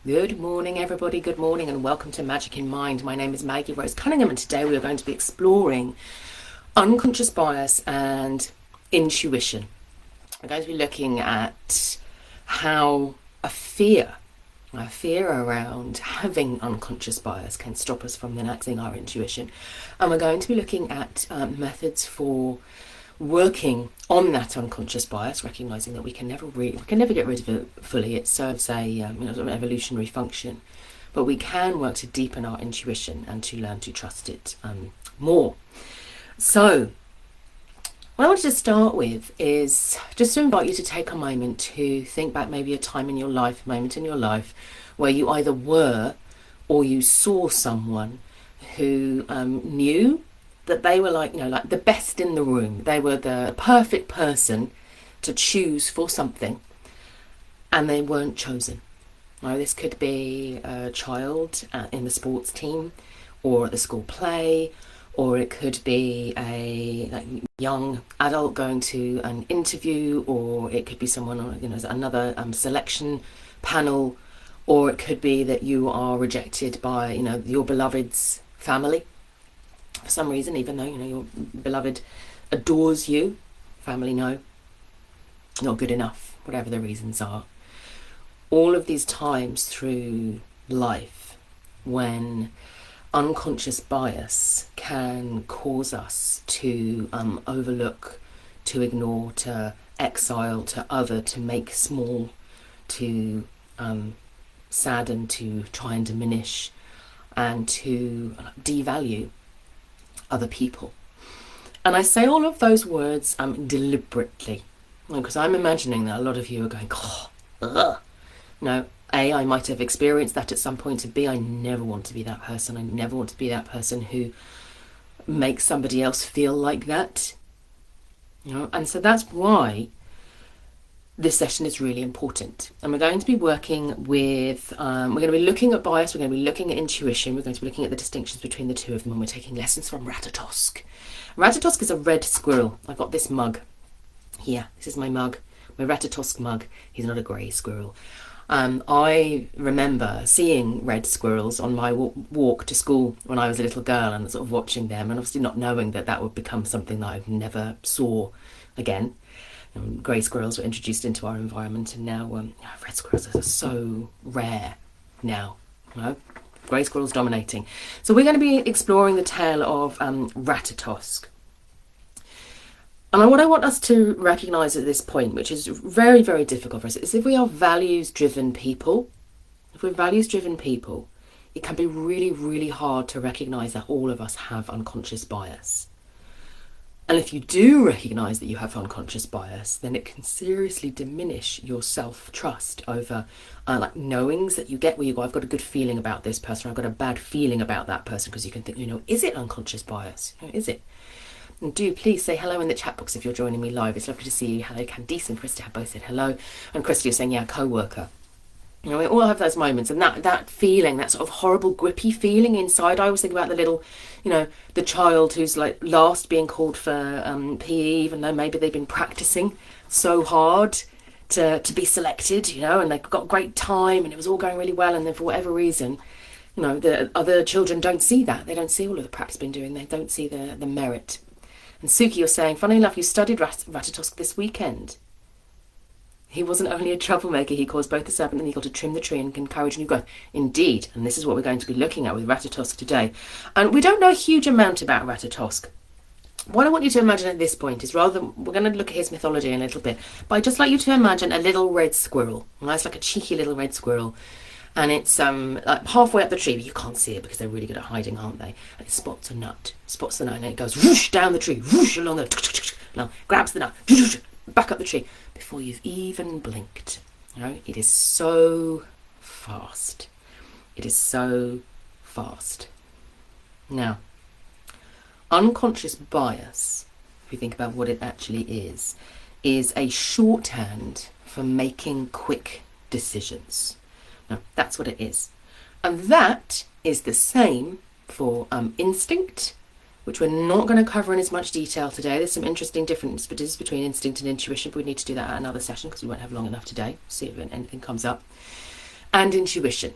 Good morning, everybody. Good morning, and welcome to Magic in Mind. My name is Maggie Rose Cunningham, and today we are going to be exploring unconscious bias and intuition. We're going to be looking at how a fear around having unconscious bias can stop us from enacting our intuition. And we're going to be looking at methods for working on that unconscious bias, recognizing that we can never get rid of it fully. It serves a sort of evolutionary function, but we can work to deepen our intuition and to learn to trust it more. So what I wanted to start with is just to invite you to take a moment to think back, maybe a moment in your life where you either were or you saw someone who knew that they were like the best in the room. They were the perfect person to choose for something, and they weren't chosen. Now, this could be a child in the sports team or at the school play, or it could be a young adult going to an interview, or it could be someone on another selection panel, or it could be that you are rejected by your beloved's family for some reason, even though your beloved adores you. Family no, not good enough, whatever the reasons are. All of these times through life when unconscious bias can cause us to overlook, to ignore, to exile, to other, to make small, to sadden, to try and diminish, and to devalue other people. And I say all of those words deliberately, because I'm imagining that a lot of you are going, oh, ugh. A, I might have experienced that at some point, and B, I never want to be that person. I never want to be that person who makes somebody else feel like that. And so that's why this session is really important. And we're going to be working with, we're going to be looking at bias, we're going to be looking at intuition, we're going to be looking at the distinctions between the two of them, and we're taking lessons from Ratatosk. Ratatosk is a red squirrel. I've got this mug here. This is my mug, my Ratatosk mug. He's not a grey squirrel. I remember seeing red squirrels on my walk to school when I was a little girl, and sort of watching them, and obviously not knowing that would become something that I never saw again. Grey squirrels were introduced into our environment, and now red squirrels are so rare now. Grey squirrels dominating. So we're going to be exploring the tale of Ratatosk. And what I want us to recognise at this point, which is very, very difficult for us, is if we are values-driven people, it can be really, really hard to recognise that all of us have unconscious bias. And if you do recognise that you have unconscious bias, then it can seriously diminish your self-trust over knowings that you get where you go, I've got a good feeling about this person, or I've got a bad feeling about that person, because you can think, is it unconscious bias? Is it? And do please say hello in the chat box if you're joining me live. It's lovely to see you. Hello, Candice and Christy have both said hello. And Christy is saying, yeah, co-worker. We all have those moments, and that feeling, that sort of horrible grippy feeling inside. I always think about the little, the child who's last being called for PE, even though maybe they've been practicing so hard to be selected, and they got great time and it was all going really well, and then for whatever reason, the other children don't see that. They don't see all of the practice been doing. They don't see the merit. And Suki, you're saying, funny enough, you studied Ratatosk this weekend. He wasn't only a troublemaker, he caused both the serpent and the eagle to trim the tree and encourage new growth. Indeed, and this is what we're going to be looking at with Ratatosk today. And we don't know a huge amount about Ratatosk. What I want you to imagine at this point is, we're going to look at his mythology in a little bit, but I'd just like you to imagine a little red squirrel. It's like a cheeky little red squirrel. And it's halfway up the tree, but you can't see it because they're really good at hiding, aren't they? And it spots the nut, and it goes whoosh down the tree, whoosh along the, grabs the nut, whoosh, back up the tree before you've even blinked. It is so fast. It is so fast. Now, unconscious bias, if you think about what it actually is a shorthand for making quick decisions. Now, that's what it is. And that is the same for instinct, which we're not going to cover in as much detail today. There's some interesting differences between instinct and intuition, but we need to do that at another session because we won't have long enough today. See if anything comes up. and intuition.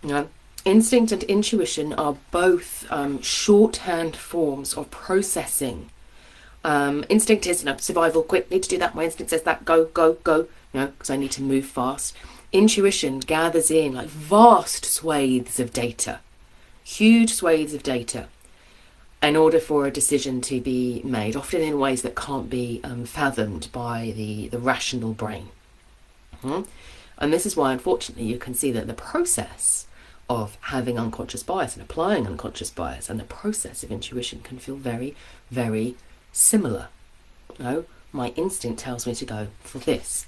You know, instinct and intuition are both shorthand forms of processing. Instinct is, survival, quick, need to do that. My instinct says that, go, go, go, because I need to move fast. Intuition gathers in like vast swathes of data, huge swathes of data, in order for a decision to be made, often in ways that can't be fathomed by the rational brain. And this is why, unfortunately, you can see that the process of having unconscious bias and applying unconscious bias and the process of intuition can feel very, very similar. My instinct tells me to go for this.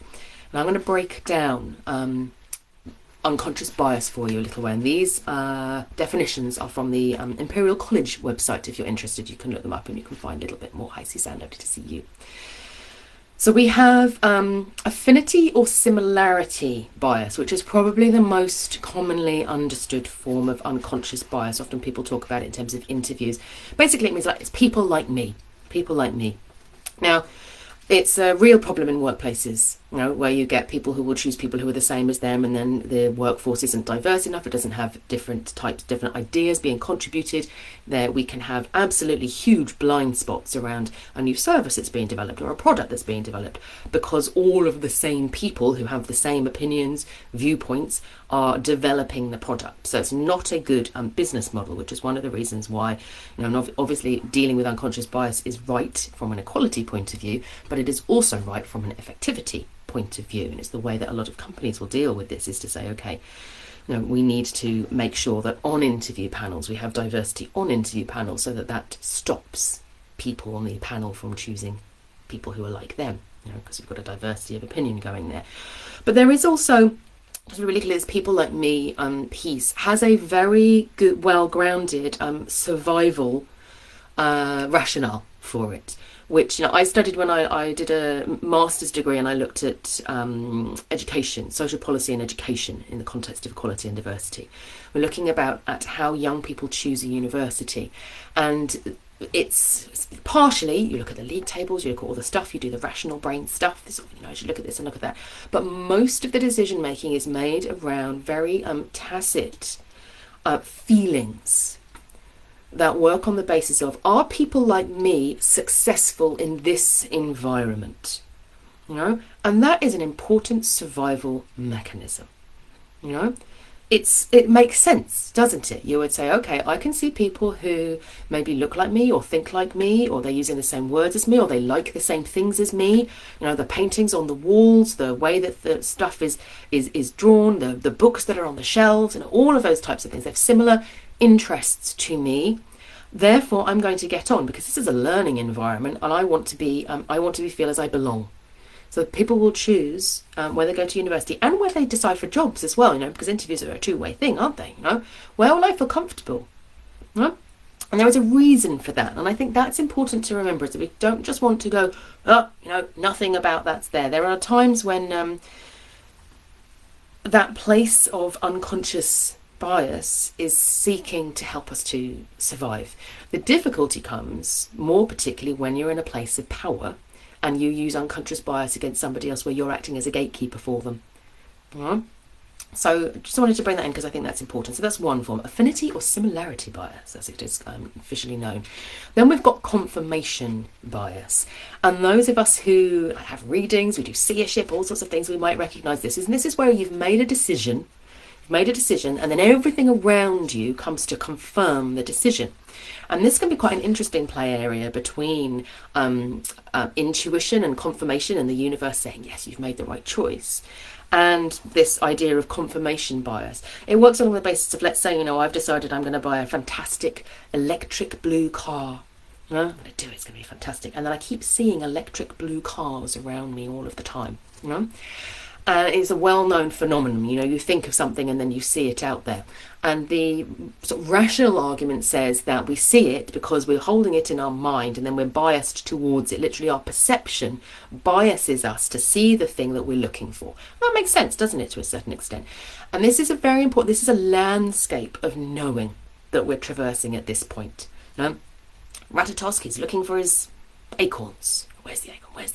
And I'm going to break down unconscious bias for you a little way. And these definitions are from the Imperial College website. If you're interested, you can look them up and you can find a little bit more. Hi, Suzanne, lovely to see you. So we have affinity or similarity bias, which is probably the most commonly understood form of unconscious bias. Often people talk about it in terms of interviews. Basically, it means like it's people like me. People like me. Now, it's a real problem in workplaces, where you get people who will choose people who are the same as them, and then the workforce isn't diverse enough. It doesn't have different types, different ideas being contributed. There we can have absolutely huge blind spots around a new service that's being developed or a product that's being developed, because all of the same people who have the same opinions, viewpoints, are developing the product. So it's not a good business model, which is one of the reasons why, obviously dealing with unconscious bias is right from an equality point of view, but it is also right from an effectivity point of view. And it's the way that a lot of companies will deal with this, is to say, okay, we need to make sure that on interview panels we have diversity on interview panels, so that stops people on the panel from choosing people who are like them, because we've got a diversity of opinion going there. But there is also, really clear, people like me piece has a very good, well-grounded survival rationale for it, which I studied when I did a master's degree, and I looked at education, social policy and education in the context of equality and diversity. We're looking at how young people choose a university, and it's partially, you look at the league tables, you look at all the stuff, you do the rational brain stuff, this, you should look at this and look at that, but most of the decision making is made around very tacit feelings that work on the basis of, are people like me successful in this environment? And that is an important survival mechanism. It makes sense, doesn't it? You would say, okay, I can see people who maybe look like me or think like me, or they're using the same words as me, or they like the same things as me. The paintings on the walls, the way that the stuff is drawn, the books that are on the shelves, and all of those types of things. They have similar interests to me. Therefore, I'm going to get on, because this is a learning environment, and I want to be feel as I belong. So people will choose where they go to university and where they decide for jobs as well, because interviews are a two-way thing, aren't they? Where will I feel comfortable? And there is a reason for that. And I think that's important to remember, is that we don't just want to go, nothing about that's there. There are times when that place of unconscious bias is seeking to help us to survive. The difficulty comes more particularly when you're in a place of power and you use unconscious bias against somebody else, where you're acting as a gatekeeper for them. So just wanted to bring that in because I think that's important. So that's one form, affinity or similarity bias, as it is officially known. Then we've got confirmation bias. And those of us who have readings, we do seership, all sorts of things, we might recognise this. And this is where you've made a decision, and then everything around you comes to confirm the decision. And this can be quite an interesting play area between intuition and confirmation, and the universe saying, yes, you've made the right choice, and this idea of confirmation bias. It works on the basis of, let's say, I've decided I'm going to buy a fantastic electric blue car. I'm going to do it, it's going to be fantastic. And then I keep seeing electric blue cars around me all of the time. It's a well-known phenomenon. You think of something and then you see it out there. And the sort of rational argument says that we see it because we're holding it in our mind, and then we're biased towards it. Literally, our perception biases us to see the thing that we're looking for. That makes sense, doesn't it, to a certain extent? And this is a very important, this is a landscape of knowing that we're traversing at this point. Ratatosk is looking for his acorns. Where's the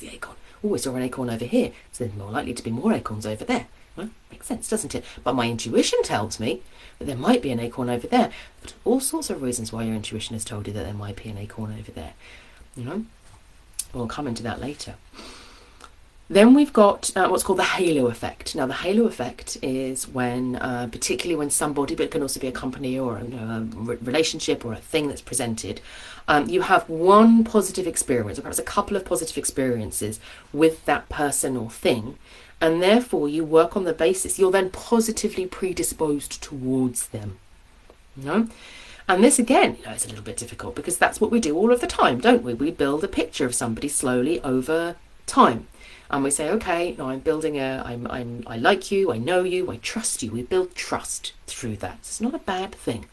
acorn? Oh, we saw an acorn over here. So there's more likely to be more acorns over there. Well, makes sense, doesn't it? But my intuition tells me that there might be an acorn over there. But all sorts of reasons why your intuition has told you that there might be an acorn over there. We'll come into that later. Then we've got what's called the halo effect. Now, the halo effect is when, particularly when somebody, but it can also be a company or a relationship or a thing that's presented, you have one positive experience, or perhaps a couple of positive experiences with that person or thing, and therefore you work on the basis, you're then positively predisposed towards them. And this, again, is a little bit difficult because that's what we do all of the time, don't we? We build a picture of somebody slowly over time. And we say, okay, no, I'm building I like you, I know you, I trust you. We build trust through that. It's not a bad thing.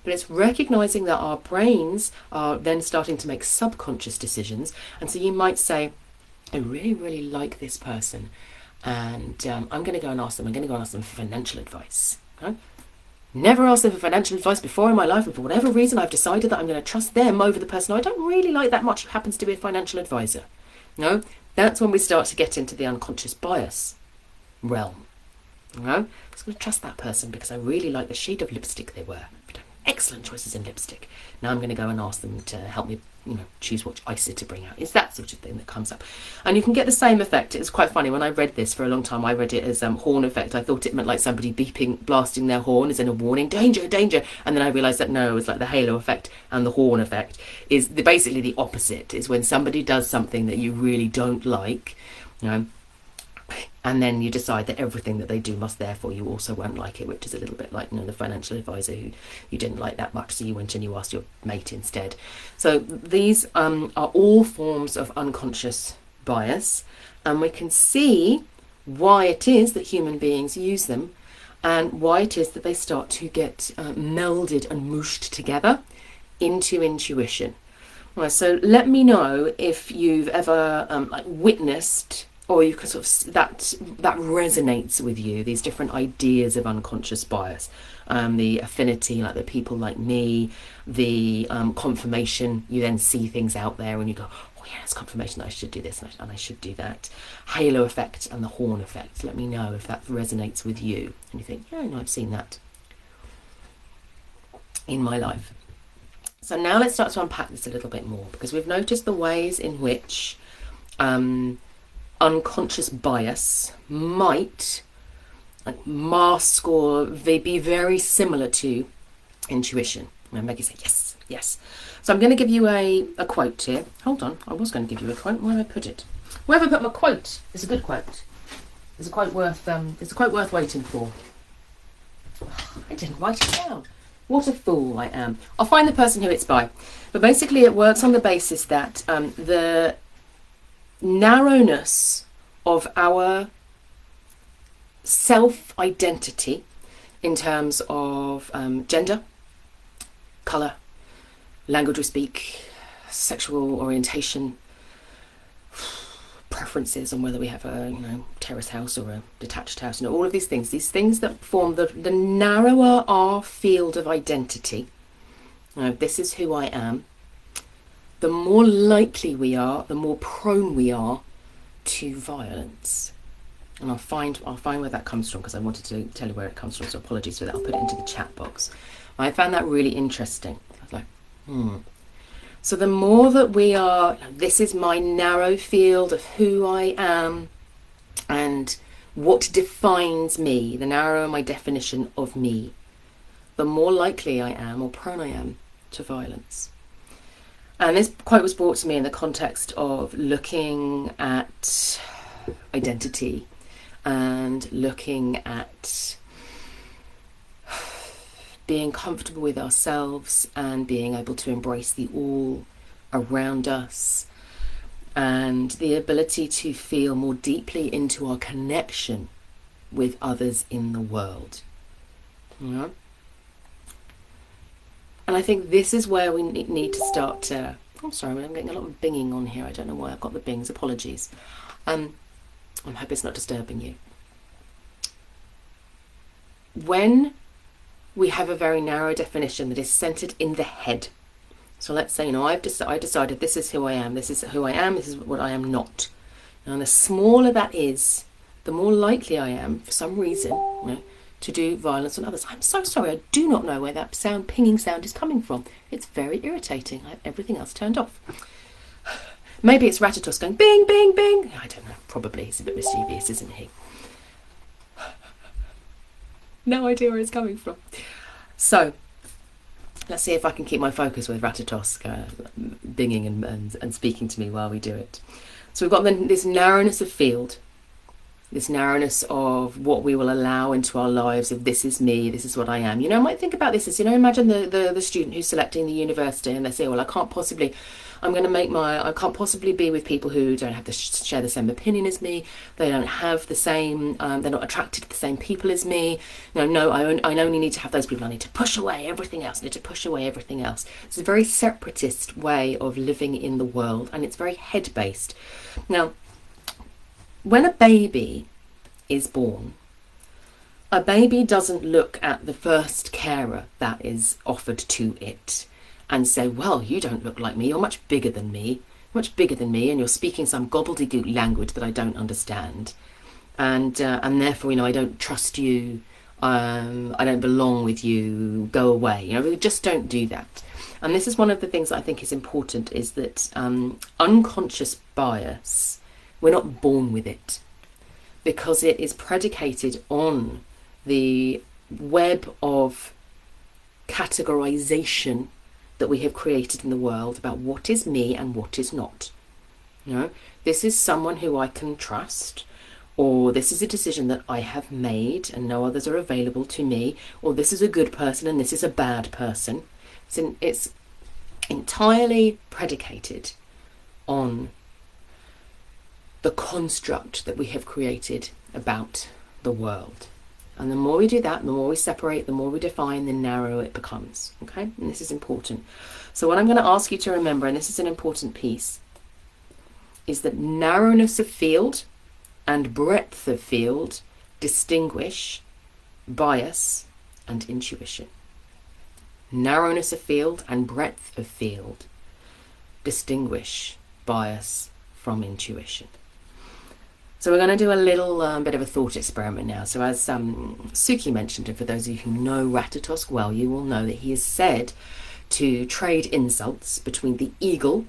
But it's recognizing that our brains are then starting to make subconscious decisions. And so you might say, I really, really like this person. And I'm going to go and ask them. I'm going to go and ask them for financial advice. Okay? Never asked them for financial advice before in my life. And for whatever reason, I've decided that I'm going to trust them over the person I don't really like that much who happens to be a financial advisor. That's when we start to get into the unconscious bias realm. I'm just going to trust that person because I really like the shade of lipstick they wear. Excellent choices in lipstick. Now I'm going to go and ask them to help me, choose what ISA to bring out. It's that sort of thing that comes up. And you can get the same effect. It's quite funny. When I read this for a long time, I read it as horn effect. I thought it meant like somebody blasting their horn as in a warning, danger, danger. And then I realised that no, it was like the halo effect and the horn effect is basically the opposite. Is when somebody does something that you really don't like, and then you decide that everything that they do must therefore you also won't like it, which is a little bit like the financial advisor who you didn't like that much, so you went and you asked your mate instead. So these are all forms of unconscious bias, and we can see why it is that human beings use them and why it is that they start to get melded and mushed together into intuition. Right, so let me know if you've ever witnessed, or you can sort of that resonates with you, these different ideas of unconscious bias, the affinity, like the people like me, the confirmation, you then see things out there and you go, oh yeah, it's confirmation that I should do this and I should do that. Halo effect and the horn effect. Let me know if that resonates with you and you think, yeah, no, I've seen that in my life. So now let's start to unpack this a little bit more, because we've noticed the ways in which unconscious bias might mask or they be very similar to intuition. And Maggie said, yes. So I'm going to give you a quote here. Hold on, I was going to give you a quote. Where have I put it? Where have I put my quote? It's a good quote. It's a quote worth waiting for. I didn't write it down. What a fool I am. I'll find the person who it's by. But basically it works on the basis that the narrowness of our self-identity in terms of gender, colour, language we speak, sexual orientation, preferences on whether we have a terrace house or a detached house, all of these things that form the narrower our field of identity. This is who I am. The more likely we are, the more prone we are to violence. And I'll find where that comes from, because I wanted to tell you where it comes from, so apologies for that. I'll put it into the chat box. I found that really interesting. I was like, So the more that we are, this is my narrow field of who I am and what defines me, the narrower my definition of me, the more likely I am or prone I am to violence. And this quote was brought to me in the context of looking at identity and looking at being comfortable with ourselves and being able to embrace the all around us and the ability to feel more deeply into our connection with others in the world. And I think this is where we need to start to... I'm sorry, I'm getting a lot of binging on here. I don't know why I've got the bings. Apologies. I hope it's not disturbing you. When we have a very narrow definition that is centered in the head. So let's say, I decided this is who I am, this is who I am, this is what I am not. And the smaller that is, the more likely I am, for some reason, to do violence on others. I'm so sorry, I do not know where that pinging sound is coming from. It's very irritating. I have everything else turned off. Maybe it's Ratatosk going bing, bing, bing. I don't know. Probably. He's a bit mischievous, isn't he? No idea where it's coming from. So, let's see if I can keep my focus with Ratatosk binging and speaking to me while we do it. So we've got this narrowness of field, this narrowness of what we will allow into our lives. If this is me, this is what I am. I might think about this as, imagine the student who's selecting the university, and they say, well, I can't possibly be with people who don't have share the same opinion as me. They don't have the same, they're not attracted to the same people as me. I only need to have those people. I need to push away everything else. It's a very separatist way of living in the world, and it's very head-based. Now, when a baby is born, a baby doesn't look at the first carer that is offered to it and say, well, you don't look like me, you're much bigger than me, and you're speaking some gobbledygook language that I don't understand, and therefore, I don't trust you, I don't belong with you, go away. We just don't do that. And this is one of the things that I think is important, is that unconscious bias, we're not born with it, because it is predicated on the web of categorization that we have created in the world about what is me and what is not. This is someone who I can trust, or this is a decision that I have made and no others are available to me, or this is a good person and this is a bad person. It's entirely predicated on the construct that we have created about the world. And the more we do that, the more we separate, the more we define, the narrower it becomes. Okay? And this is important. So what I'm going to ask you to remember, and this is an important piece, is that narrowness of field and breadth of field distinguish bias and intuition. Narrowness of field and breadth of field distinguish bias from intuition. So we're going to do a little bit of a thought experiment now. So as Suki mentioned, and for those of you who know Ratatosk well, you will know that he is said to trade insults between the eagle,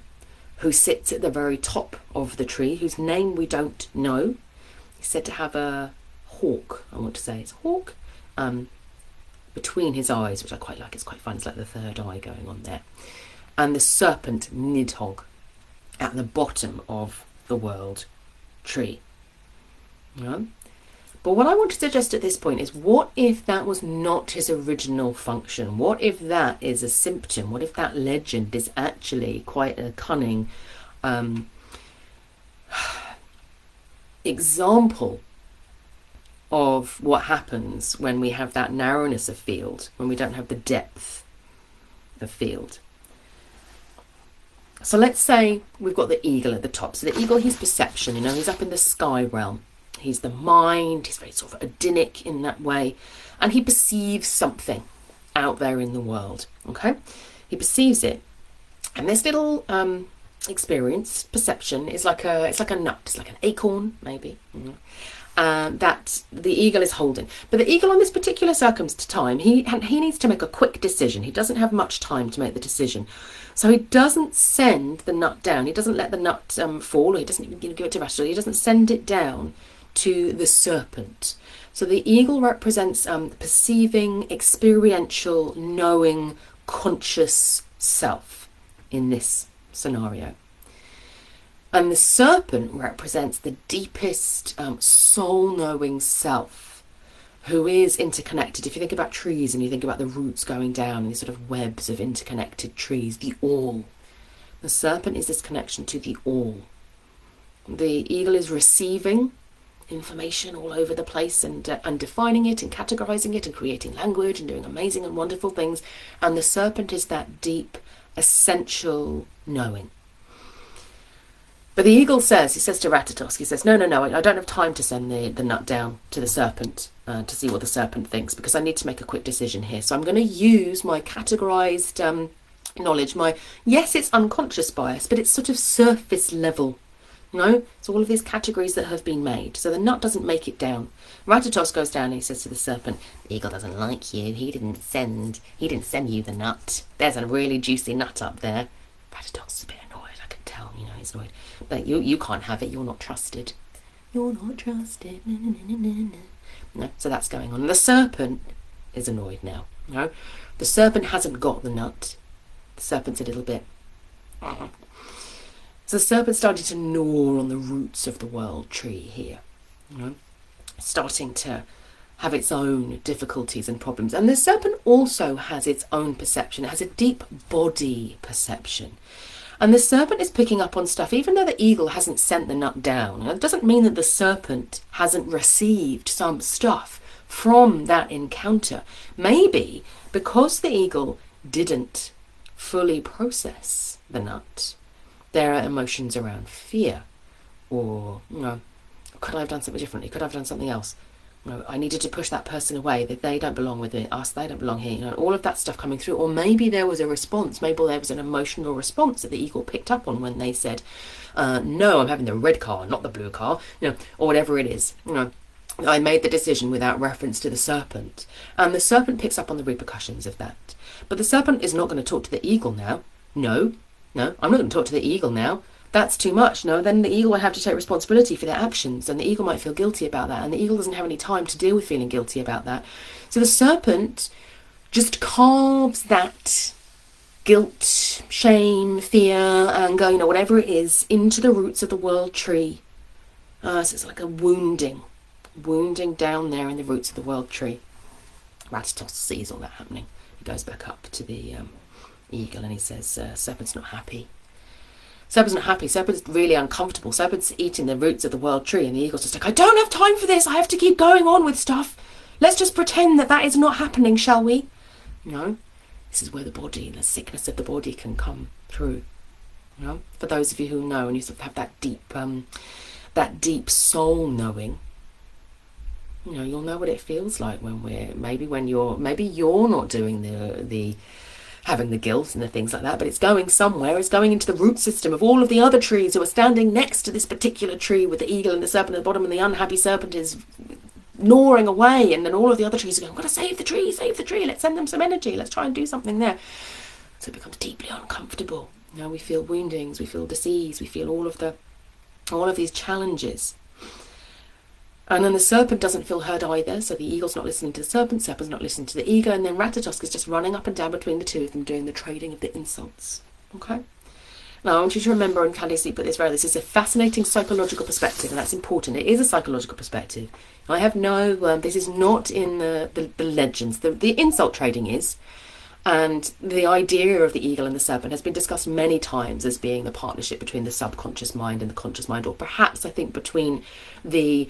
who sits at the very top of the tree, whose name we don't know. He's said to have a hawk, I want to say it's a hawk, between his eyes, which I quite like. It's quite fun. It's like the third eye going on there. And the serpent Nidhogg at the bottom of the world tree. But what I want to suggest at this point is, what if that was not his original function? What if that is a symptom? What if that legend is actually quite a cunning example of what happens when we have that narrowness of field, when we don't have the depth of field? So let's say we've got the eagle at the top. So the eagle, he's perception, he's up in the sky realm. He's the mind, he's very sort of Adinic in that way. And he perceives something out there in the world, okay? He perceives it. And this little experience, perception, is like a nut, it's like an acorn, maybe, that the eagle is holding. But the eagle on this particular time, he needs to make a quick decision. He doesn't have much time to make the decision. So he doesn't send the nut down. He doesn't let the nut fall, or he doesn't even give it to Ratatosk. He doesn't send it down to the serpent. So the eagle represents perceiving, experiential, knowing, conscious self in this scenario. And the serpent represents the deepest soul-knowing self, who is interconnected. If you think about trees and you think about the roots going down in these sort of webs of interconnected trees, the all. The serpent is this connection to the all. The eagle is receiving information all over the place and defining it and categorizing it and creating language and doing amazing and wonderful things. And the serpent is that deep, essential knowing. But the eagle says to Ratatosk, he says, no, I don't have time to send the nut down to the serpent to see what the serpent thinks, because I need to make a quick decision here. So I'm going to use my categorized knowledge, yes, it's unconscious bias, but it's sort of surface level. No, it's all of these categories that have been made. So the nut doesn't make it down. Ratatosk goes down and he says to the serpent, "The eagle doesn't like you. He didn't send you the nut. There's a really juicy nut up there." Ratatosk's a bit annoyed, I can tell, he's annoyed. But you can't have it, you're not trusted. You're not trusted. No, so that's going on. And the serpent is annoyed now. No, the serpent hasn't got the nut. The serpent's a little bit. So the serpent started to gnaw on the roots of the world tree here, starting to have its own difficulties and problems. And the serpent also has its own perception. It has a deep body perception. And the serpent is picking up on stuff, even though the eagle hasn't sent the nut down. And it doesn't mean that the serpent hasn't received some stuff from that encounter. Maybe because the eagle didn't fully process the nut, there are emotions around fear, or, could I have done something differently? Could I have done something else? I needed to push that person away, that they don't belong with us, they don't belong here, all of that stuff coming through. Or maybe there was a response, maybe there was an emotional response that the eagle picked up on when they said, no, I'm having the red car, not the blue car, or whatever it is. I made the decision without reference to the serpent. And the serpent picks up on the repercussions of that. But the serpent is not going to talk to the eagle now. No, I'm not going to talk to the eagle now. That's too much. No, then the eagle will have to take responsibility for their actions, and the eagle might feel guilty about that, and the eagle doesn't have any time to deal with feeling guilty about that. So the serpent just carves that guilt, shame, fear, anger, whatever it is, into the roots of the world tree. So it's like a wounding down there in the roots of the world tree. Ratatosk sees all that happening. He goes back up to the eagle and he says, serpent's not happy. Serpent's not happy. Serpent's really uncomfortable. Serpent's eating the roots of the world tree, and the eagle's just like, I don't have time for this. I have to keep going on with stuff. Let's just pretend that is not happening, shall we? This is where the body, the sickness of the body can come through. For those of you who know, and you sort of have that deep soul knowing, you'll know what it feels like when you're not doing the having the guilt and the things like that, but it's going somewhere. It's going into the root system of all of the other trees who are standing next to this particular tree with the eagle and the serpent at the bottom, and the unhappy serpent is gnawing away, and then all of the other trees are going, I've got to save the tree, let's send them some energy, let's try and do something there. So it becomes deeply uncomfortable. We feel woundings, we feel disease, we feel all of these challenges. And then the serpent doesn't feel heard either, so the eagle's not listening to the serpent's not listening to the eagle, and then Ratatosk is just running up and down between the two of them, doing the trading of the insults. Okay? Now, I want you to remember, and Candy Sleep put this very, this is a fascinating psychological perspective, and that's important. It is a psychological perspective. I have no, this is not in the legends. The insult trading is, and the idea of the eagle and the serpent has been discussed many times as being the partnership between the subconscious mind and the conscious mind, or perhaps, I think, between the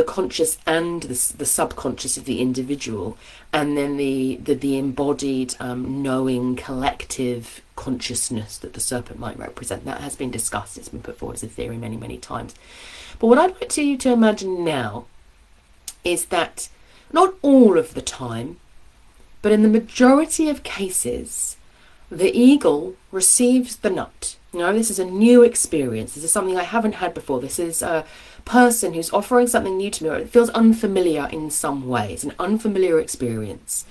conscious and the subconscious of the individual, and then the embodied knowing collective consciousness that the serpent might represent. That has been discussed. It's been put forward as a theory many, many times. But what I'd like you to imagine now is that not all of the time, but in the majority of cases, the eagle receives the nut. This is a new experience. This is something I haven't had before. This is a person who's offering something new to me, or it feels unfamiliar in some way. It's an unfamiliar experience.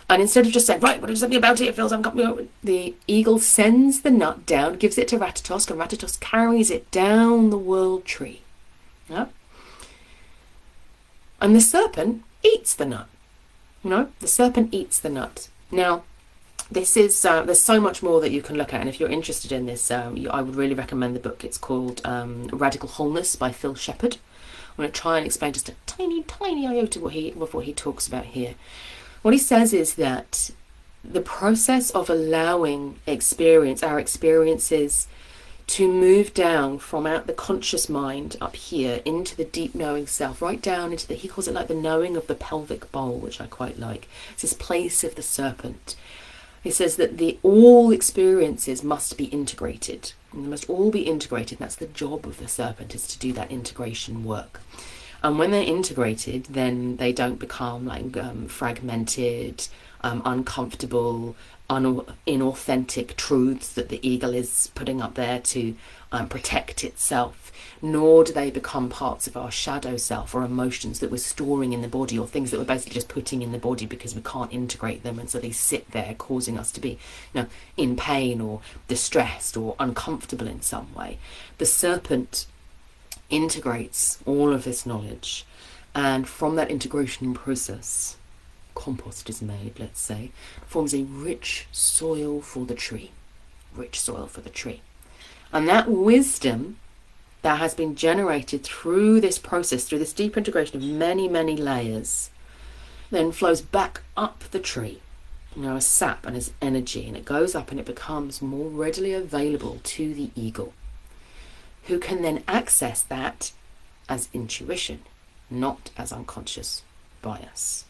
And instead of just saying, right, what is something about it? It feels uncomfortable. The eagle sends the nut down, gives it to Ratatosk, and Ratatosk carries it down the world tree. Yeah? And the serpent eats the nut. The serpent eats the nut. Now, this is, there's so much more that you can look at, and if you're interested in this, I would really recommend the book. It's called Radical Wholeness by Phil Shepherd. I'm going to try and explain just a tiny iota of what he talks about here. What he says is that the process of allowing our experiences to move down from out the conscious mind up here into the deep knowing self, right down into he calls it like the knowing of the pelvic bowl, which I quite like. It's this place of the serpent. He says that all experiences must be integrated. And they must all be integrated. That's the job of the serpent, is to do that integration work. And when they're integrated, then they don't become like fragmented, uncomfortable, inauthentic truths that the eagle is putting up there to protect itself, nor do they become parts of our shadow self or emotions that we're storing in the body, or things that we're basically just putting in the body because we can't integrate them, and so they sit there causing us to be, in pain or distressed or uncomfortable in some way. The serpent integrates all of this knowledge, and from that integration process, compost is made, let's say, forms a rich soil for the tree. And that wisdom that has been generated through this process, through this deep integration of many, many layers, then flows back up the tree, as sap and as energy, and it goes up and it becomes more readily available to the eagle, who can then access that as intuition, not as unconscious bias.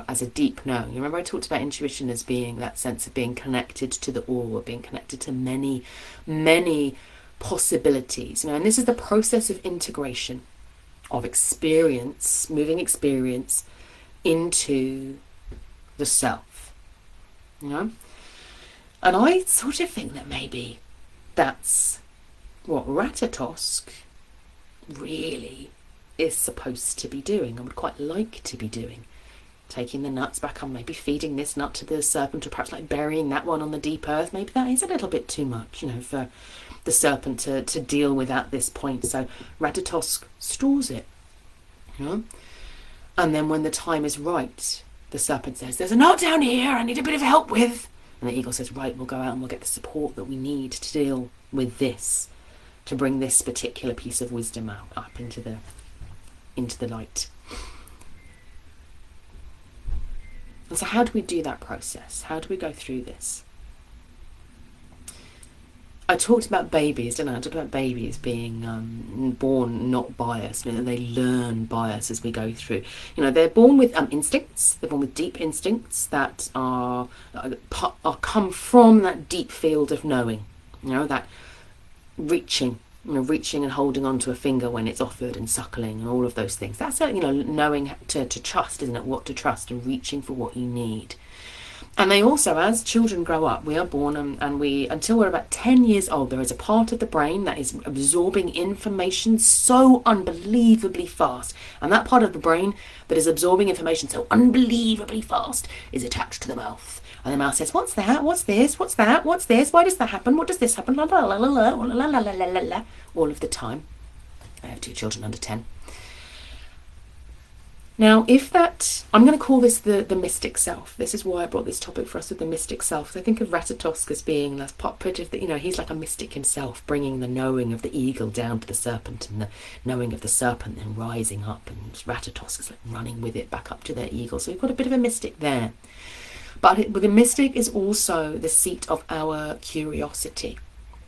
As a deep know. You remember I talked about intuition as being that sense of being connected to the all, or being connected to many, many possibilities. And this is the process of integration, of experience, moving experience into the self. And I sort of think that maybe that's what Ratatosk really is supposed to be doing, and would quite like to be doing. Taking the nuts back on, maybe feeding this nut to the serpent, or perhaps like burying that one on the deep earth. Maybe that is a little bit too much, for the serpent to deal with at this point. So Ratatosk stores it. And then when the time is right, the serpent says, "There's a nut down here I need a bit of help with." And the eagle says, "Right, we'll go out and we'll get the support that we need to deal with this, to bring this particular piece of wisdom up into the light." And so how do we do that process? How do we go through this? I talked about babies, didn't I? I talked about babies being born not biased. They learn bias as we go through. They're born with instincts. They're born with deep instincts that are come from that deep field of knowing. That reaching and holding onto a finger when it's offered, and suckling, and all of those things. That's knowing to trust, isn't it? What to trust, and reaching for what you need. And they also, as children grow up, we are born and we, until we're about 10 years old, there is a part of the brain that is absorbing information so unbelievably fast. And that part of the brain that is absorbing information so unbelievably fast is attached to the mouth. And the mouth says, "What's that? What's this? What's that? What's this? Why does that happen? What does this happen?" La, la, la, la, la, la, la, la, la, la, all of the time. I have 2 children under 10. Now, I'm going to call this the mystic self. This is why I brought this topic for us with the mystic self. So I think of Ratatosk as being that part of the, he's like a mystic himself, bringing the knowing of the eagle down to the serpent, and the knowing of the serpent then rising up, and Ratatosk is like running with it back up to their eagle. So we've got a bit of a mystic there. But the mystic is also the seat of our curiosity.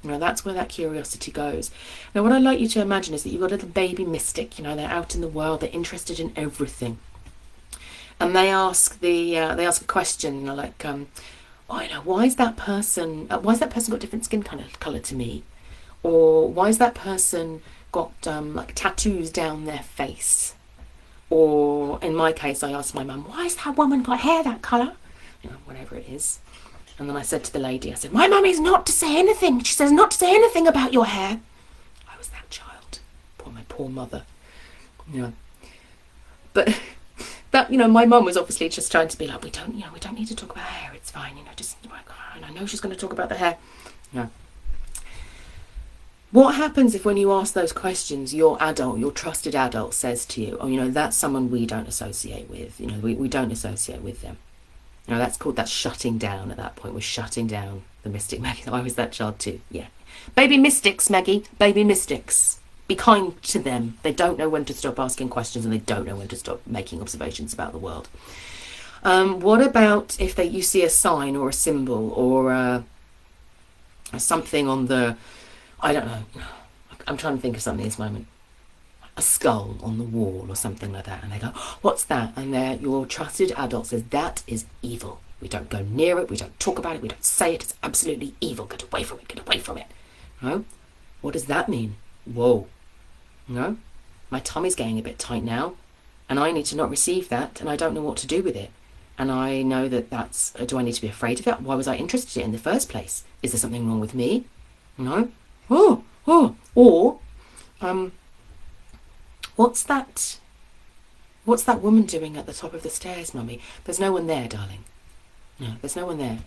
That's where that curiosity goes. Now, what I'd like you to imagine is that you've got a little baby mystic. They're out in the world. They're interested in everything, and they ask a question. Like, why is that person? Why has that person got different skin color to me? Or why has that person got like tattoos down their face? Or in my case, I asked my mum, "Why has that woman got hair that color?" Whatever it is. And then I said to the lady, I said, "My mum is not to say anything. She says not to say anything about your hair." I was that child. My poor mother. But that, my mum was obviously just trying to be like, we don't need to talk about hair. It's fine. And I know she's going to talk about the hair. What happens if when you ask those questions, your trusted adult says to you, "Oh, that's someone we don't associate with. We don't associate with them." That's shutting down at that point. We're shutting down the mystic Maggie. I was that child too. Yeah. Baby mystics, Maggie. Baby mystics. Be kind to them. They don't know when to stop asking questions, and they don't know when to stop making observations about the world. What about if you see a sign or a symbol or something on the, I don't know. I'm trying to think of something at this moment. A skull on the wall or something like that, and they go, "What's that?" And your trusted adult says, "That is evil. We don't go near it, we don't talk about it, we don't say it, it's absolutely evil. Get away from it, get away from it." What does that mean? Whoa. My tummy's getting a bit tight now, and I need to not receive that, and I don't know what to do with it. And I know that's, do I need to be afraid of it? Why was I interested in it in the first place? Is there something wrong with me? No? Or, what's that woman doing at the top of the stairs, Mummy? There's no one there, darling. No, there's no one there.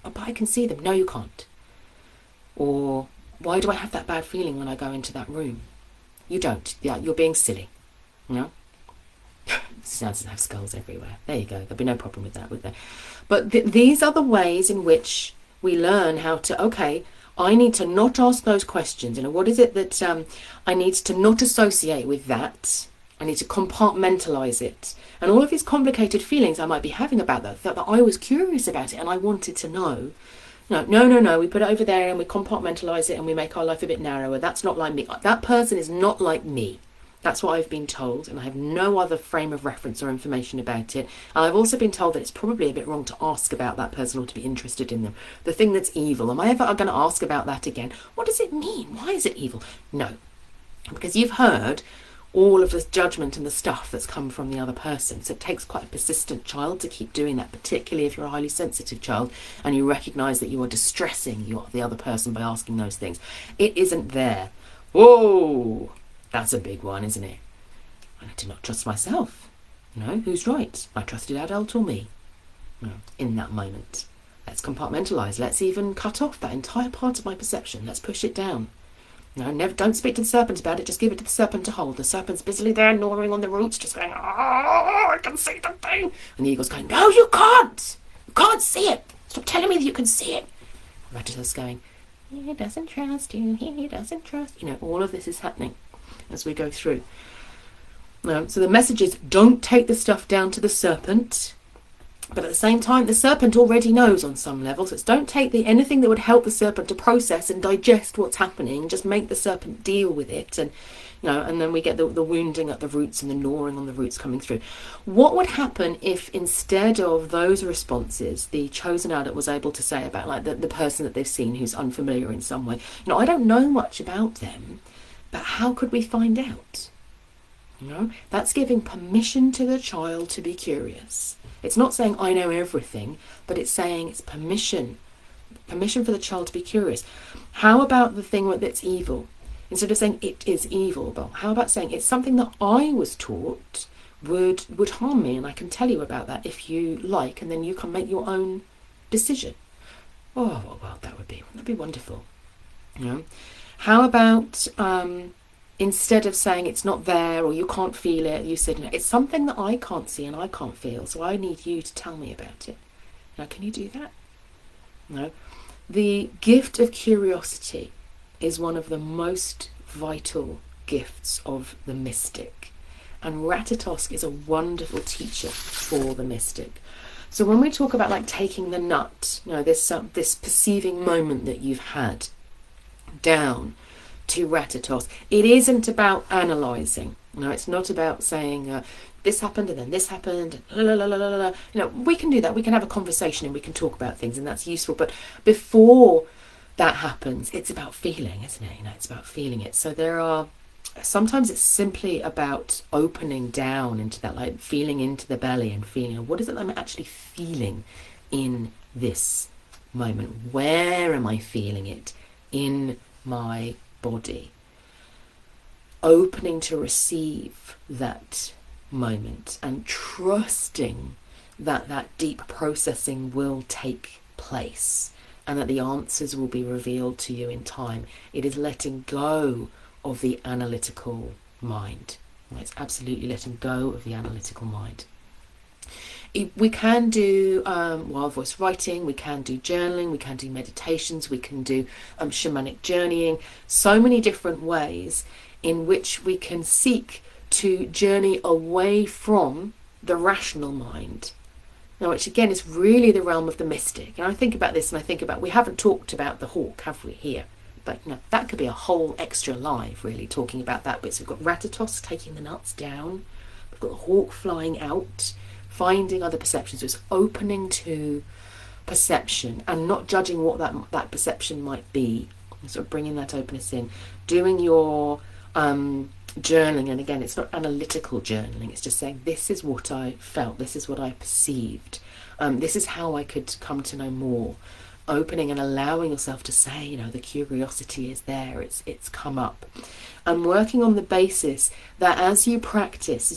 But I can see them. No, you can't. Or, why do I have that bad feeling when I go into that room? You don't. Yeah, you're being silly. No? Doesn't have skulls everywhere. There you go. There'll be no problem with that, would there? But these are the ways in which we learn how to, okay, I need to not ask those questions. What is it that I need to not associate with that? I need to compartmentalize it. And all of these complicated feelings I might be having about that I was curious about it and I wanted to know. No. We put it over there and we compartmentalize it and we make our life a bit narrower. That's not like me. That person is not like me. That's what I've been told, and I have no other frame of reference or information about it. And I've also been told that it's probably a bit wrong to ask about that person or to be interested in them. The thing that's evil, am I ever going to ask about that again? What does it mean? Why is it evil? No, because you've heard all of this judgment and the stuff that's come from the other person. So it takes quite a persistent child to keep doing that, particularly if you're a highly sensitive child and you recognise that you are distressing the other person by asking those things. It isn't there. Whoa! That's a big one, isn't it? I need to not trust myself. Who's right? My trusted adult or me? In that moment. Let's compartmentalise. Let's even cut off that entire part of my perception. Let's push it down. Don't speak to the serpent about it. Just give it to the serpent to hold. The serpent's busily there gnawing on the roots, just going, oh, I can see the thing. And the eagle's going, no, you can't. You can't see it. Stop telling me that you can see it. Ratatosk's going, he doesn't trust you. He doesn't trust you. All of this is happening as we go through. So the message is, don't take the stuff down to the serpent, but at the same time the serpent already knows on some level, so it's don't take anything that would help the serpent to process and digest what's happening, just make the serpent deal with it. And and then we get the wounding at the roots and the gnawing on the roots coming through. What would happen if instead of those responses the chosen adult was able to say about like the person that they've seen who's unfamiliar in some way, I don't know much about them, but how could we find out? That's giving permission to the child to be curious. It's not saying I know everything, but it's saying it's permission for the child to be curious. How about the thing that's evil? Instead of saying it is evil, but how about saying it's something that I was taught would harm me, and I can tell you about that if you like, and then you can make your own decision. Oh, well, that'd be wonderful. How about instead of saying it's not there or you can't feel it, you said, it's something that I can't see and I can't feel, so I need you to tell me about it. Can you do that? The gift of curiosity is one of the most vital gifts of the mystic. And Ratatosk is a wonderful teacher for the mystic. So when we talk about like taking the nut, this perceiving moment that you've had down to Ratatosk, it isn't about analysing. It's not about saying this happened and then this happened. We can do that. We can have a conversation and we can talk about things, and that's useful. But before that happens, it's about feeling, isn't it? It's about feeling it. So sometimes it's simply about opening down into that, like feeling into the belly and feeling what is it I'm actually feeling in this moment. Where am I feeling it in my body? Opening to receive that moment and trusting that deep processing will take place and that the answers will be revealed to you in time. It is letting go of the analytical mind. It's absolutely letting go of the analytical mind. We can do wild voice writing, we can do journaling, we can do meditations, we can do shamanic journeying, so many different ways in which we can seek to journey away from the rational mind. Now, which again is really the realm of the mystic. And I think about this and I think about, we haven't talked about the hawk, have we, here? But that could be a whole extra live, really, talking about that bit. So we've got Ratatosk taking the nuts down, we've got the hawk flying out, finding other perceptions. So it's opening to perception and not judging what that perception might be, sort of bringing that openness in, doing your journaling, and again, it's not analytical journaling, it's just saying, this is what I felt, this is what I perceived, this is how I could come to know more. Opening and allowing yourself to say, you know, the curiosity is there, it's come up. And working on the basis that as you practice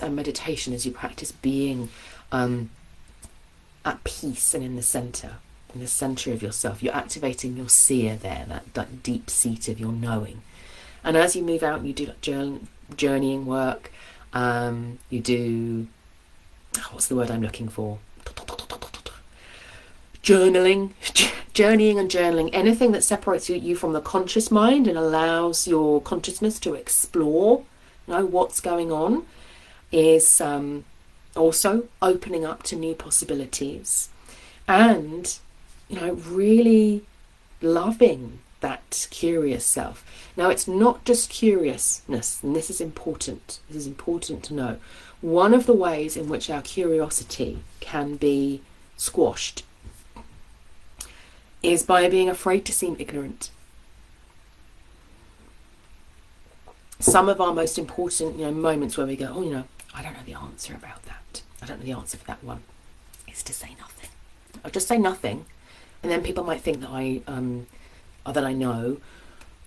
meditation, as you practice being at peace and in the center of yourself, you're activating your seer there, that deep seat of your knowing. And as you move out and you do like journeying work, you do, what's the word I'm looking for? Journaling, journeying and journaling, anything that separates you from the conscious mind and allows your consciousness to explore, you know, what's going on, is also opening up to new possibilities, and, you know, really loving that curious self. Now, it's not just curiousness, and this is important. This is important to know. One of the ways in which our curiosity can be squashed is by being afraid to seem ignorant. Some of our most important, you know, moments where we go, oh, you know, I don't know the answer about that. I don't know the answer for that one. Is to say nothing. I'll just say nothing, and then people might think that I know,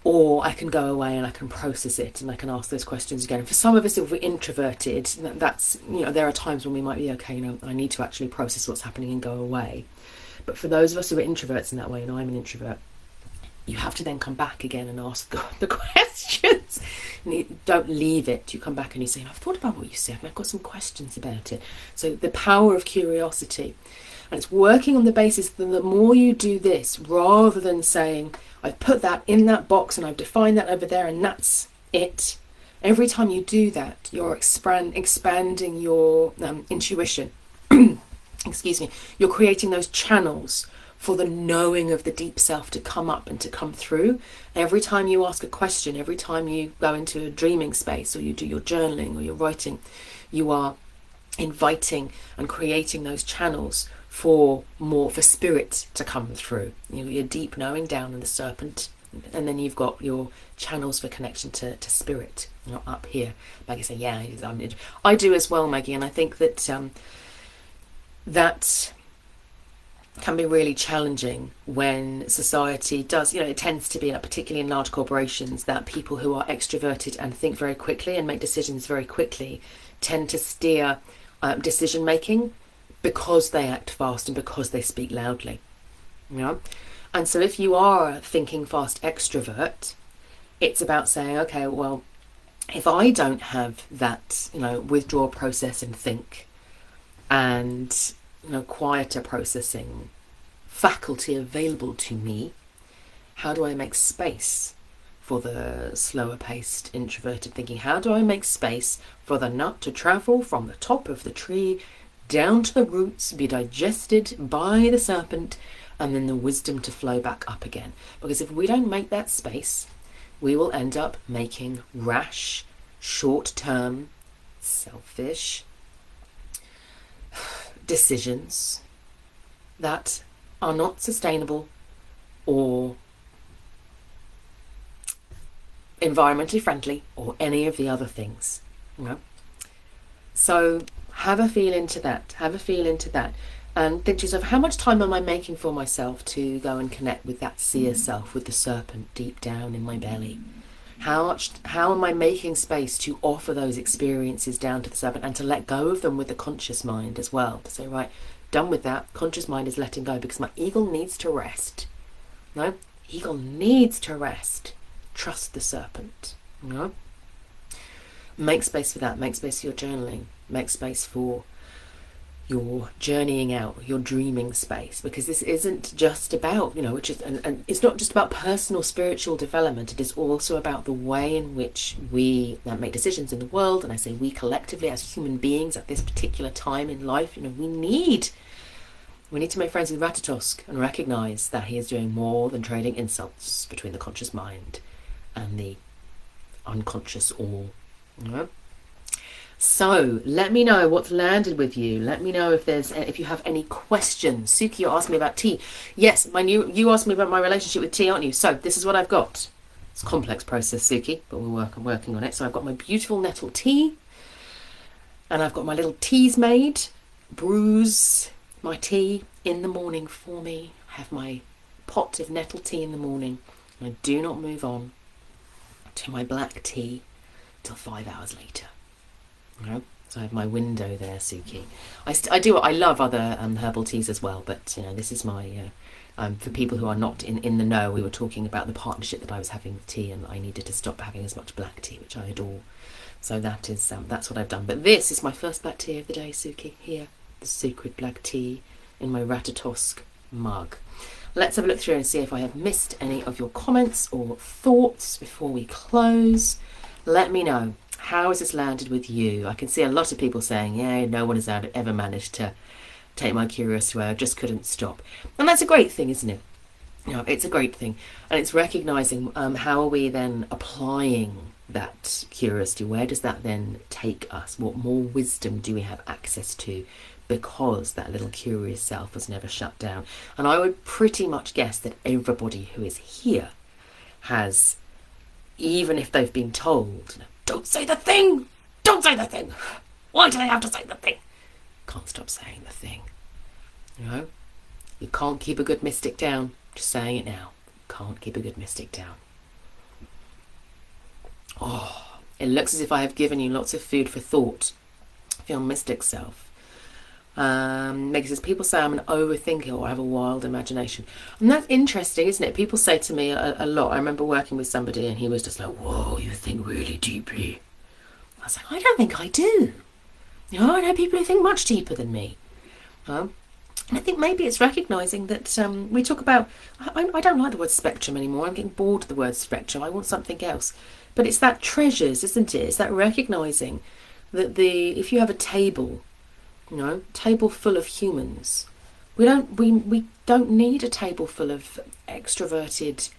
or I can go away and I can process it and I can ask those questions again. And for some of us, if we're introverted, that's, you know, there are times when we might be, okay, you know, I need to actually process what's happening and go away. But for those of us who are introverts in that way, and I'm an introvert, you have to then come back again and ask the questions. And you don't leave it. You come back and you say, I've thought about what you said and I've got some questions about it. So the power of curiosity. And it's working on the basis that the more you do this, rather than saying, I've put that in that box and I've defined that over there and that's it. Every time you do that, you're expanding your intuition. Excuse me. You're creating those channels for the knowing of the deep self to come up and to come through. Every time you ask a question, every time you go into a dreaming space, or you do your journaling or your writing, you are inviting and creating those channels for spirit to come through. You know, your deep knowing down in the serpent, and then you've got your channels for connection to spirit, you know, up here. Maggie say, yeah, I do as well, Maggie, and I think that that can be really challenging when society does, you know, it tends to be, particularly in large corporations, that people who are extroverted and think very quickly and make decisions very quickly tend to steer decision making because they act fast and because they speak loudly. You know? And so if you are a thinking fast extrovert, it's about saying, okay, well, if I don't have that, you know, withdraw, process and think, and, you know, quieter processing faculty available to me, how do I make space for the slower paced introverted thinking? How do I make space for the nut to travel from the top of the tree down to the roots, be digested by the serpent, and then the wisdom to flow back up again? Because if we don't make that space, we will end up making rash, short-term, selfish decisions that are not sustainable or environmentally friendly or any of the other things, you know? So have a feel into that, and think to yourself, how much time am I making for myself to go and connect with that seer self, with the serpent deep down in my belly? How am I making space to offer those experiences down to the serpent and to let go of them with the conscious mind as well? To say, right, done with that. Conscious mind is letting go because my ego needs to rest. No, ego needs to rest. Trust the serpent. No, make space for that. Make space for your journaling. Make space for your journeying out, your dreaming space, because this isn't just about, you know, and it's not just about personal spiritual development. It is also about the way in which we make decisions in the world. And I say we collectively as human beings at this particular time in life, you know, we need to make friends with Ratatosk and recognize that he is doing more than trading insults between the conscious mind and the unconscious all. You know? So let me know what's landed with you. Let me know if you have any questions. Suki, you asked me about tea. Yes, you asked me about my relationship with tea, aren't you? So this is what I've got. It's a complex process, Suki, but we're working on it. So I've got my beautiful nettle tea, and I've got my little teas made. Brews my tea in the morning for me. I have my pot of nettle tea in the morning. And I do not move on to my black tea till 5 hours later. You know? So I have my window there, Suki. I love other herbal teas as well, but you know, this is my for people who are not in the know. We were talking about the partnership that I was having with tea, and I needed to stop having as much black tea, which I adore. So that is that's what I've done. But this is my first black tea of the day, Suki. Here, the sacred black tea in my Ratatosk mug. Let's have a look through and see if I have missed any of your comments or thoughts before we close. Let me know. How has this landed with you? I can see a lot of people saying, yeah, no one has ever managed to take my curiosity away. I just couldn't stop. And that's a great thing, isn't it? You know, it's a great thing. And it's recognising how are we then applying that curiosity? Where does that then take us? What more wisdom do we have access to? Because that little curious self was never shut down. And I would pretty much guess that everybody who is here has, even if they've been told, don't say the thing! Don't say the thing! Why do they have to say the thing? Can't stop saying the thing. You know? You can't keep a good mystic down. Just saying it now. Can't keep a good mystic down. Oh, it looks as if I have given you lots of food for thought for your mystic self. Meg says, people say I'm an overthinker or I have a wild imagination. And that's interesting, isn't it? People say to me a lot. I remember working with somebody and he was just like, whoa, you think really deeply. I was like, I don't think I do. You know, I know people who think much deeper than me. And I think maybe it's recognising that we talk about, I don't like the word spectrum anymore. I'm getting bored of the word spectrum. I want something else. But it's that treasures, isn't it? It's that recognising that if you have a table, you know, table full of humans, we don't need a table full of extroverted,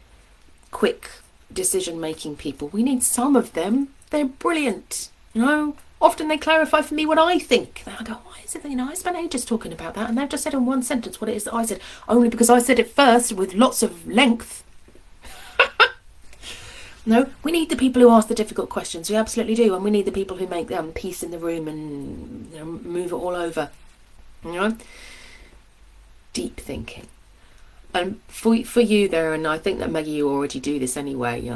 quick decision-making people. We need some of them. They're brilliant, you know. Often they clarify for me what I think. I go, why is it that, you know, I spent ages talking about that and they've just said in one sentence what it is that I said, only because I said it first with lots of length. No, we need the people who ask the difficult questions. We absolutely do. And we need the people who make peace in the room and, you know, move it all over. You know? Deep thinking. And for you there, and I think that Maggie, you already do this anyway, you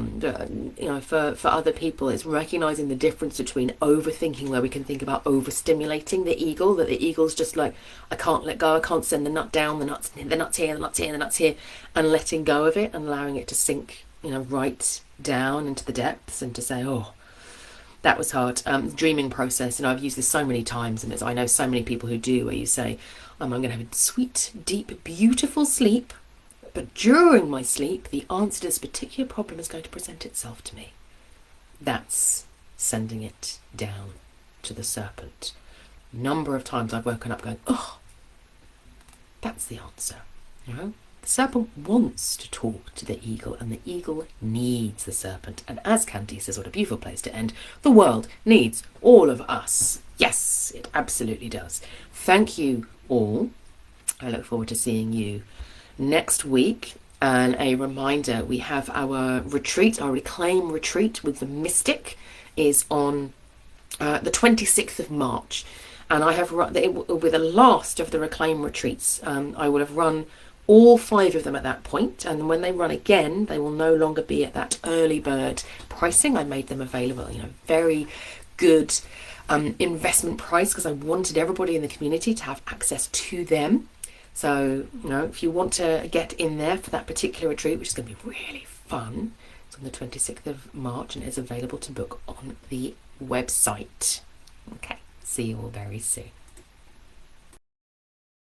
know, for other people, it's recognising the difference between overthinking, where we can think about overstimulating the eagle, that the eagle's just like, I can't let go, I can't send the nut down, the nut's here, the nut's here, the nut's here, and letting go of it and allowing it to sink, you know, right down into the depths, and to say, oh, that was hard. Dreaming process, and I've used this so many times, and I know so many people who do, where you say, I'm going to have a sweet, deep, beautiful sleep, but during my sleep, the answer to this particular problem is going to present itself to me. That's sending it down to the serpent. Number of times I've woken up going, oh, that's the answer. You know, the serpent wants to talk to the eagle, and the eagle needs the serpent. And as Candy says, what a beautiful place to end, the world needs all of us. Yes, it absolutely does. Thank you all. I look forward to seeing you next week. And a reminder, we have our retreat, our Reclaim retreat with the Mystic is on the 26th of March. And I have run, with the last of the Reclaim retreats, I will have run all 5 of them at that point. And when they run again, they will no longer be at that early bird pricing. I made them available, you know, very good investment price, because I wanted everybody in the community to have access to them. So, you know, if you want to get in there for that particular retreat, which is going to be really fun, it's on the 26th of March and it's available to book on the website. Okay, see you all very soon.